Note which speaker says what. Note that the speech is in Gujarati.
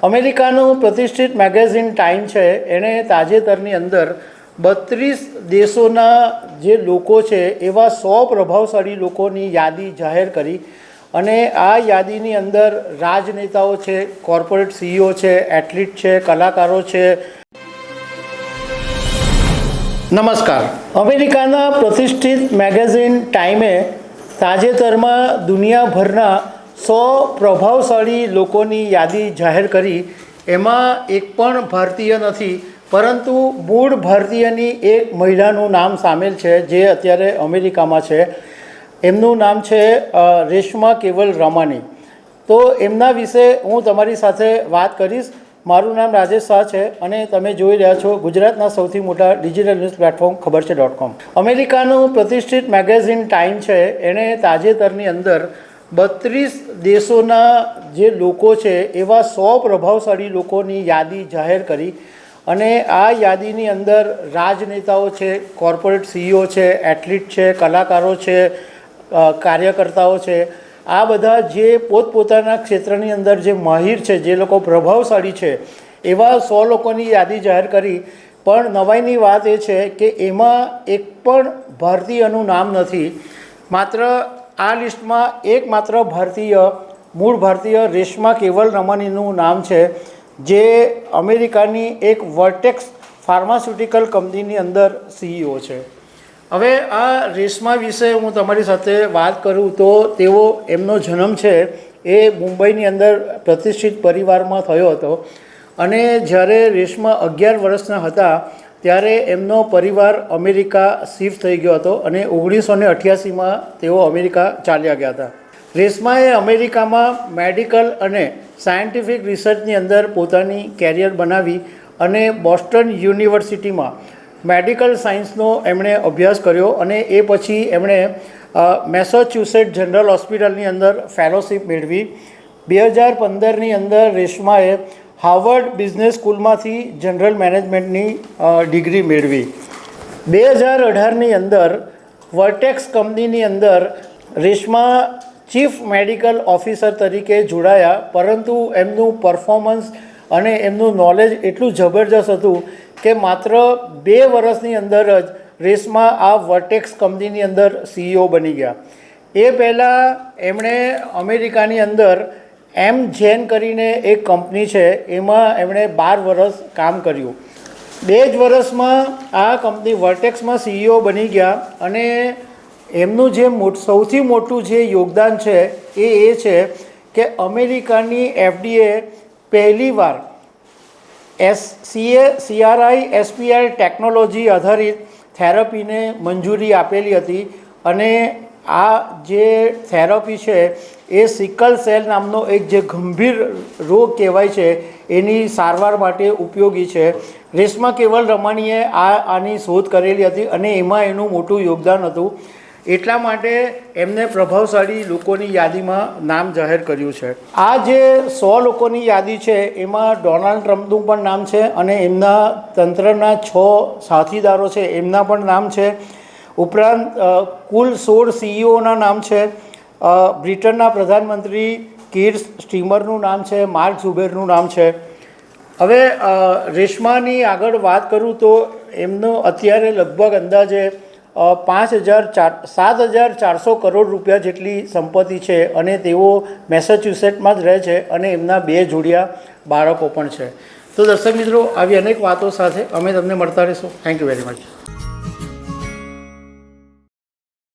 Speaker 1: અમેરિકાનું પ્રતિષ્ઠિત મેગેઝિન ટાઈમ છે એણે તાજેતરની અંદર 32 દેશોના જે લોકો છે એવા 100 પ્રભાવશાળી લોકોની યાદી જાહેર કરી અને આ યાદીની અંદર રાજનેતાઓ છે, કોર્પોરેટ સીઈઓ છે, એથ્લીટ છે, કલાકારો છે. નમસ્કાર. અમેરિકાના પ્રતિષ્ઠિત મેગેઝિન ટાઈમે તાજેતરમાં દુનિયાભરના 100 પ્રભાવશાળી લોકોની યાદી જાહેર કરી. એમાં એક પણ ભારતીય નથી, પરંતુ મૂળ ભારતીયની એક મહિલાનું નામ સામેલ છે જે અત્યારે અમેરિકામાં છે. એમનું નામ છે રેશમા કેવલ રમાની. તો એમના વિશે હું તમારી સાથે વાત કરીશ. મારું નામ રાજેશ શાહ છે અને તમે જોઈ રહ્યા છો ગુજરાતના સૌથી મોટા ડિજિટલ ન્યૂઝ પ્લેટફોર્મ ખબરછે.com. અમેરિકાનું પ્રતિષ્ઠિત મેગેઝિન ટાઈમ છે એણે તાજેતરની અંદર 32 દેશોના જે લોકો છે એવા 100 પ્રભાવશાળી લોકોની યાદી જાહેર કરી અને આ યાદીની અંદર રાજનેતાઓ છે, કોર્પોરેટ સીઈઓ છે, એથ્લીટ છે, કલાકારો છે, કાર્યકર્તાઓ છે, આ બધા જે પોતપોતાના ક્ષેત્રની અંદર જે માહિર છે, જે લોકો પ્રભાવશાળી છે એવા 100 લોકોની યાદી જાહેર કરી. પણ નવાઈની વાત એ છે કે એમાં એક પણ ભારતીયનું નામ નથી. માત્ર આ લિસ્ટમાં એકમાત્ર ભારતીય, મૂળ ભારતીય રેશમા કેવલ રમાનીનું નામ છે, જે અમેરિકાની એક વર્ટેક્સ ફાર્માસ્યુટિકલ કંપનીની અંદર સીઈઓ છે. હવે આ રેશમા વિશે હું તમારી સાથે વાત કરું તો એમનો જન્મ છે એ મુંબઈની અંદર પ્રતિષ્ઠિત પરિવારમાં થયો હતો અને જ્યારે રેશમા 11 વર્ષના હતા ત્યારે એમનો પરિવાર અમેરિકા શિફ્ટ થઈ ગયો હતો અને 1988માં તેઓ અમેરિકા ચાલ્યા ગયા હતા. રેશમાએ અમેરિકામાં મેડિકલ અને સાયન્ટિફિક રિસર્ચની અંદર પોતાની કેરિયર બનાવી અને બોસ્ટન યુનિવર્સિટીમાં મેડિકલ સાયન્સનો એમણે અભ્યાસ કર્યો અને એ પછી એમણે મેસેચ્યુસેટ જનરલ હોસ્પિટલની અંદર ફેલોશિપ મેળવી. 2015ની અંદર રેશમાએ હાર્વર્ડ બિઝનેસ સ્કૂલમાંથી જનરલ મેનેજમેન્ટની ડિગ્રી મેળવી. 2018ની અંદર વર્ટેક્સ કંપનીની અંદર રેશમા ચીફ મેડિકલ ઓફિસર તરીકે જોડાયા, પરંતુ એમનું પરફોર્મન્સ અને એમનું નોલેજ એટલું જબરજસ્ત હતું કે માત્ર 2 વર્ષની અંદર જ રેશમા આ વર્ટેક્સ કંપનીની અંદર સીઈઓ બની ગયા. એ પહેલાં એમણે અમેરિકાની અંદર એમ-જેન કરીને એક કંપની છે, એમાં એમણે 12 વર્ષ કામ કર્યું. 2 જ વર્ષમાં આ કંપની વર્ટેક્સમાં સીઈઓ બની ગયા અને એમનું જે સૌથી મોટું જે યોગદાન છે એ છે કે અમેરિકાની એફડીએ પહેલીવાર CRISPR ટેકનોલોજી આધારિત થેરપીને મંજૂરી આપેલી હતી અને આ જે થેરપી છે એ સિકલ સેલ નામનો એક જે ગંભીર રોગ કહેવાય છે એની સારવાર માટે ઉપયોગી છે. રેશમા કેવલ રમાનીએ આની શોધ કરેલી હતી અને એમાં એનું મોટું યોગદાન હતું. એટલા માટે એમને પ્રભાવશાળી લોકોની યાદીમાં નામ જાહેર કર્યું છે. આ જે 100 લોકોની યાદી છે એમાં ડોનાલ્ડ ટ્રમ્પનું પણ નામ છે અને એમના તંત્રના 6 સાથીદારો છે એમના પણ નામ છે. ઉપરાંત કુલ 16 સીઈઓના નામ છે. બ્રિટનના પ્રધાનમંત્રી કીર સ્ટીમરનું નામ છે, માર્ક ઝુબેરનું નામ છે. હવે રેશમાની આગળ વાત કરું તો એમનો અત્યારે લગભગ અંદાજે 7,400 કરોડ રૂપિયા જેટલી સંપત્તિ છે અને તેઓ મેસેચ્યુસેટમાં જ રહે છે અને એમના 2 જોડિયા બાળકો પણ છે. તો દર્શક મિત્રો, આવી અનેક વાતો સાથે અમે તમને મળતા રહીશું. Thank you very much.